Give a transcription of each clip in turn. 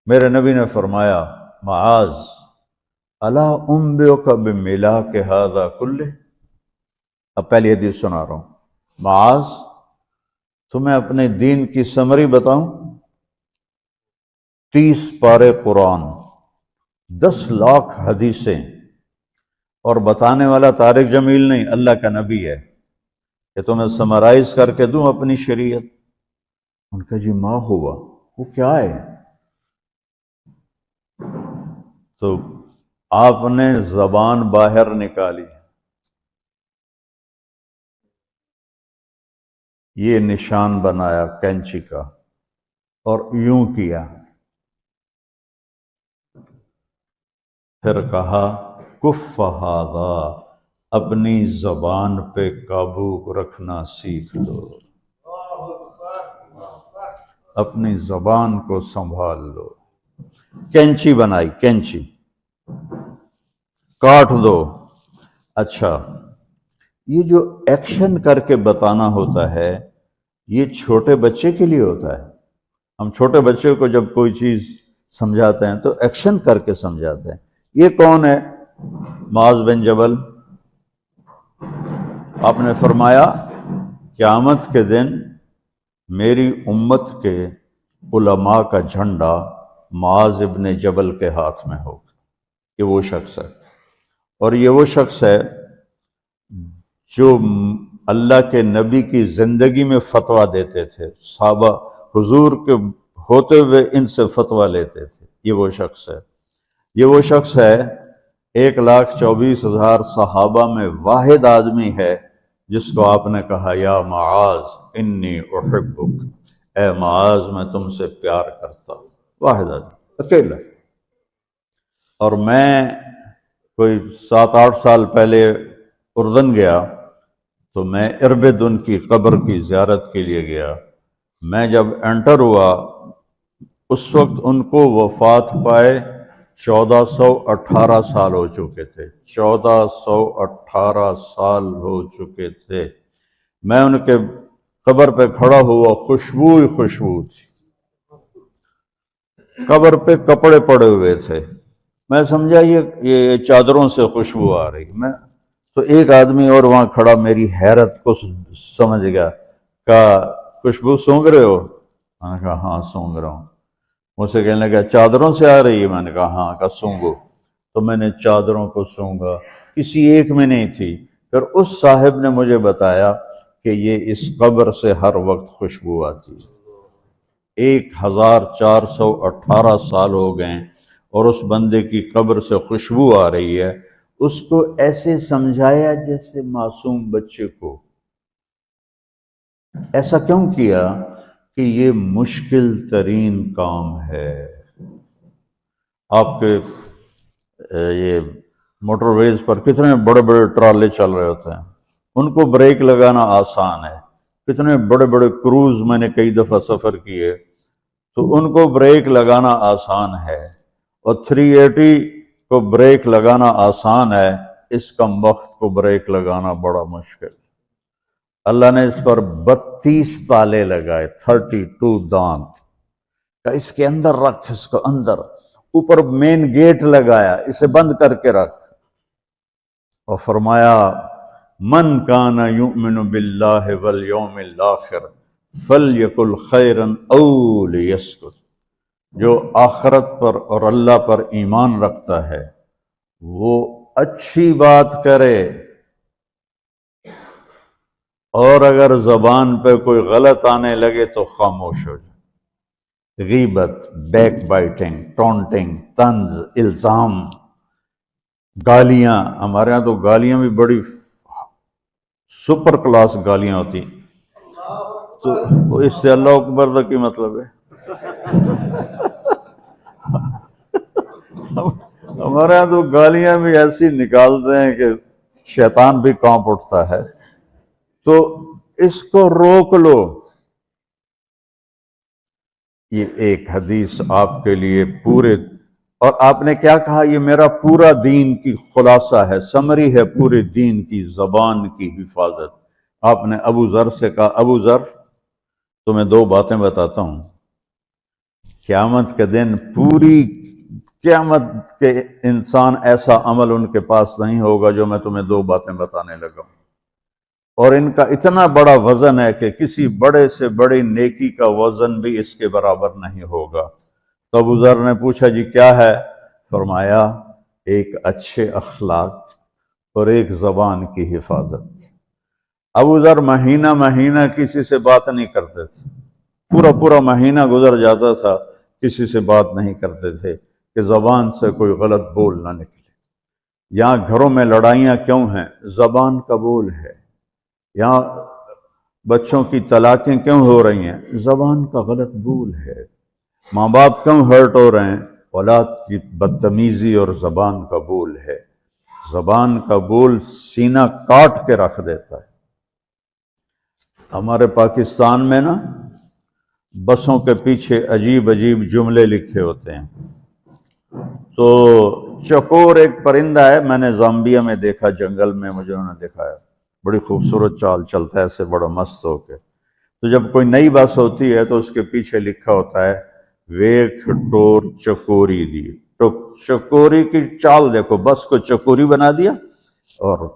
میرے نبی نے فرمایا معاذ الا انبئک بملاک ھذا کلہ، اب پہلی حدیث سنا رہا ہوں، معاذ تمہیں اپنے دین کی سمری بتاؤں؟ 30 پارے قرآن، 10 لاکھ حدیثیں، اور بتانے والا طارق جمیل نہیں، اللہ کا نبی ہے، کہ تمہیں سمرائز کر کے دوں اپنی شریعت۔ ان کا جی ما ہوا، وہ کیا ہے؟ تو آپ نے زبان باہر نکالی، یہ نشان بنایا کینچی کا اور یوں کیا، پھر کہا کف ھذا، اپنی زبان پہ قابو رکھنا سیکھ لو، اپنی زبان کو سنبھال لو۔ کینچی بنائی، کینچی، کاٹ دو۔ اچھا، یہ جو ایکشن کر کے بتانا ہوتا ہے یہ چھوٹے بچے کے لیے ہوتا ہے۔ ہم چھوٹے بچے کو جب کوئی چیز سمجھاتے ہیں تو ایکشن کر کے سمجھاتے ہیں۔ یہ کون ہے؟ معاذ بن جبل۔ آپ نے فرمایا قیامت کے دن میری امت کے علماء کا جھنڈا معاذ ابن جبل کے ہاتھ میں ہوگا۔ یہ وہ شخص ہے، اور یہ وہ شخص ہے جو اللہ کے نبی کی زندگی میں فتویٰ دیتے تھے، صحابہ حضور کے ہوتے ہوئے ان سے فتویٰ لیتے تھے۔ یہ وہ شخص ہے، یہ وہ شخص ہے 1,24,000 صحابہ میں واحد آدمی ہے جس کو آپ نے کہا یا معاذ انی احبک، اے معاذ میں تم سے پیار کرتا ہوں۔ واحد آدمی، اکیلا۔ اور میں کوئی 7-8 سال پہلے اردن گیا تو میں اربد ان کی قبر کی زیارت کے لیے گیا۔ میں جب انٹر ہوا اس وقت ان کو وفات پائے 1418 سال ہو چکے تھے، 1418 سال ہو چکے تھے۔ میں ان کے قبر پہ کھڑا ہوا، خوشبو ہی خوشبو تھی، قبر پہ کپڑے پڑے ہوئے تھے۔ میں سمجھا یہ چادروں سے خوشبو آ رہی۔ میں تو ایک آدمی اور وہاں کھڑا میری حیرت کو سمجھ گیا، کہا خوشبو سونگ رہے ہو؟ میں نے کہا ہاں سونگ رہا ہوں۔ مجھ سے کہنے لگا چادروں سے آ رہی ہے؟ میں نے کہا ہاں۔ کہا سونگو۔ تو میں نے چادروں کو سونگا، کسی ایک میں نہیں تھی۔ پھر اس صاحب نے مجھے بتایا کہ یہ اس قبر سے ہر وقت خوشبو آتی ہے۔ 1418 سال ہو گئے اور اس بندے کی قبر سے خوشبو آ رہی ہے۔ اس کو ایسے سمجھایا جیسے معصوم بچے کو۔ ایسا کیوں کیا؟ کہ یہ مشکل ترین کام ہے۔ آپ کے یہ موٹر ویز پر کتنے بڑے بڑے ٹرالے چل رہے ہوتے ہیں، ان کو بریک لگانا آسان ہے۔ کتنے بڑے بڑے کروز میں نے کئی دفعہ سفر کیے تو ان کو بریک لگانا آسان ہے، اور 380 کو بریک لگانا آسان ہے، اس کم وقت کو بریک لگانا بڑا مشکل۔ اللہ نے اس پر 32 تالے لگائے، 32 دانت، کہ اس کے اندر رکھ، اس کو اندر، اوپر مین گیٹ لگایا، اسے بند کر کے رکھ، اور فرمایا من کان یؤمن باللہ والیوم الآخر فلیقل خیرا او لیسکت، جو آخرت پر اور اللہ پر ایمان رکھتا ہے وہ اچھی بات کرے، اور اگر زبان پہ کوئی غلط آنے لگے تو خاموش ہو جائے۔ غیبت، بیک بائٹنگ، ٹونٹنگ، طنز، الزام، گالیاں۔ ہمارے ہاں تو گالیاں بھی بڑی سپر کلاس گالیاں ہوتی، تو اس سے اللہ اکبر کا کی مطلب ہے؟ ہمارے ہاں تو گالیاں بھی ایسی نکالتے ہیں کہ شیطان بھی کانپ اٹھتا ہے۔ تو اس کو روک لو۔ یہ ایک حدیث آپ کے لیے پورے، اور آپ نے کیا کہا؟ یہ میرا پورا دین کی خلاصہ ہے، سمری ہے پورے دین کی، زبان کی حفاظت۔ آپ نے ابو ذر سے کہا ابو ذر تمہیں 2 باتیں بتاتا ہوں، قیامت کے دن پوری قیامت کے انسان ایسا عمل ان کے پاس نہیں ہوگا جو میں تمہیں دو باتیں بتانے لگا ہوں، اور ان کا اتنا بڑا وزن ہے کہ کسی بڑے سے بڑی نیکی کا وزن بھی اس کے برابر نہیں ہوگا۔ تو ابو ذر نے پوچھا جی کیا ہے؟ فرمایا ایک اچھے اخلاق اور ایک زبان کی حفاظت۔ ابو ذر مہینہ مہینہ کسی سے بات نہیں کرتے تھے، پورا مہینہ گزر جاتا تھا کسی سے بات نہیں کرتے تھے کہ زبان سے کوئی غلط بول نہ نکلے۔ یہاں گھروں میں لڑائیاں کیوں ہیں؟ زبان کا بول ہے۔ یہاں بچوں کی طلاقیں کیوں ہو رہی ہیں؟ زبان کا غلط بول ہے۔ ماں باپ کیوں ہرٹ ہو رہے ہیں؟ اولاد کی بدتمیزی اور زبان کا بول ہے۔ زبان کا بول سینہ کاٹ کے رکھ دیتا ہے۔ ہمارے پاکستان میں نا بسوں کے پیچھے عجیب عجیب جملے لکھے ہوتے ہیں۔ تو چکور ایک پرندہ ہے، میں نے زامبیا میں دیکھا، جنگل میں مجھے انہوں نے دکھایا، بڑی خوبصورت چال چلتا ہے ایسے بڑا مست ہو کے۔ تو جب کوئی نئی بس ہوتی ہے تو اس کے پیچھے لکھا ہوتا ہے ویکھ ٹور چکوری دی۔ تو چکوری کی چال دیکھو، بس کو چکوری بنا دیا اور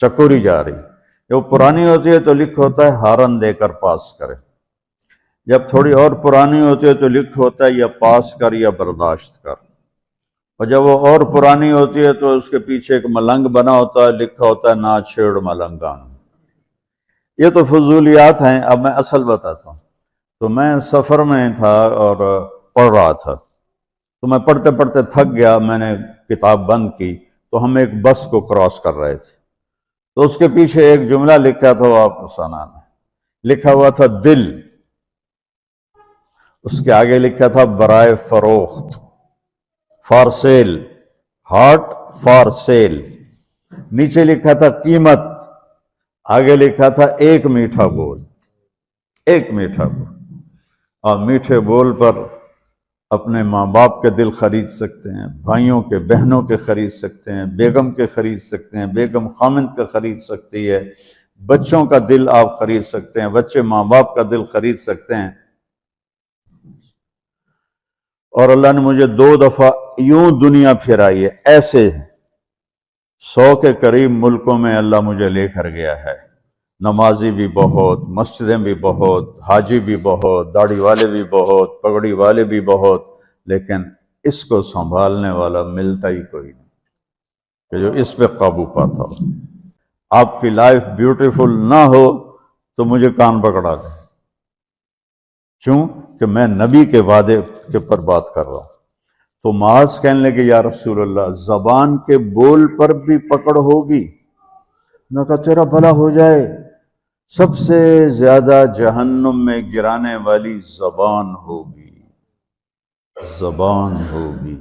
چکوری جا رہی۔ جب پرانی ہوتی ہے تو لکھ ہوتا ہے ہارن دے کر پاس کرے، جب تھوڑی اور پرانی ہوتی ہے تو لکھ ہوتا ہے یا پاس کر یا برداشت کر، اور جب وہ اور پرانی ہوتی ہے تو اس کے پیچھے ایک ملنگ بنا ہوتا ہے، لکھا ہوتا ہے نہ چھیڑ ملنگان۔ یہ تو فضولیات ہیں، اب میں اصل بتاتا ہوں۔ تو میں سفر میں تھا اور پڑھ رہا تھا، تو میں پڑھتے پڑھتے تھک گیا، میں نے کتاب بند کی، تو ہم ایک بس کو کراس کر رہے تھے، تو اس کے پیچھے ایک جملہ لکھا تھا، وہ آپ کو سنانا ہے۔ لکھا ہوا تھا دل، اس کے آگے لکھا تھا برائے فروخت، for sale, heart for sale. نیچے لکھا تھا قیمت، آگے لکھا تھا ایک میٹھا بول، ایک میٹھا بول۔ اور میٹھے بول پر اپنے ماں باپ کے دل خرید سکتے ہیں، بھائیوں کے بہنوں کے خرید سکتے ہیں، بیگم کے خرید سکتے ہیں، بیگم خامند کا خرید سکتی ہے، بچوں کا دل آپ خرید سکتے ہیں، بچے ماں باپ کا دل خرید سکتے ہیں۔ اور اللہ نے مجھے 2 دفعہ یوں دنیا پھرائی ہے، ایسے 100 کے قریب ملکوں میں اللہ مجھے لے کر گیا ہے۔ نمازی بھی بہت، مسجدیں بھی بہت، حاجی بھی بہت، داڑھی والے بھی بہت، پگڑی والے بھی بہت، لیکن اس کو سنبھالنے والا ملتا ہی کوئی نہیں کہ جو اس پہ قابو پاتا ہو۔ آپ کی لائف بیوٹیفل نہ ہو تو مجھے کان پکڑا دیں، کیوں کہ میں نبی کے وعدے کے پر بات کر رہا ہوں۔ تو معاذ کہنے لگے یا رسول اللہ زبان کے بول پر بھی پکڑ ہوگی؟ میں کہا تیرا بھلا ہو جائے، سب سے زیادہ جہنم میں گرانے والی زبان ہوگی، زبان ہوگی۔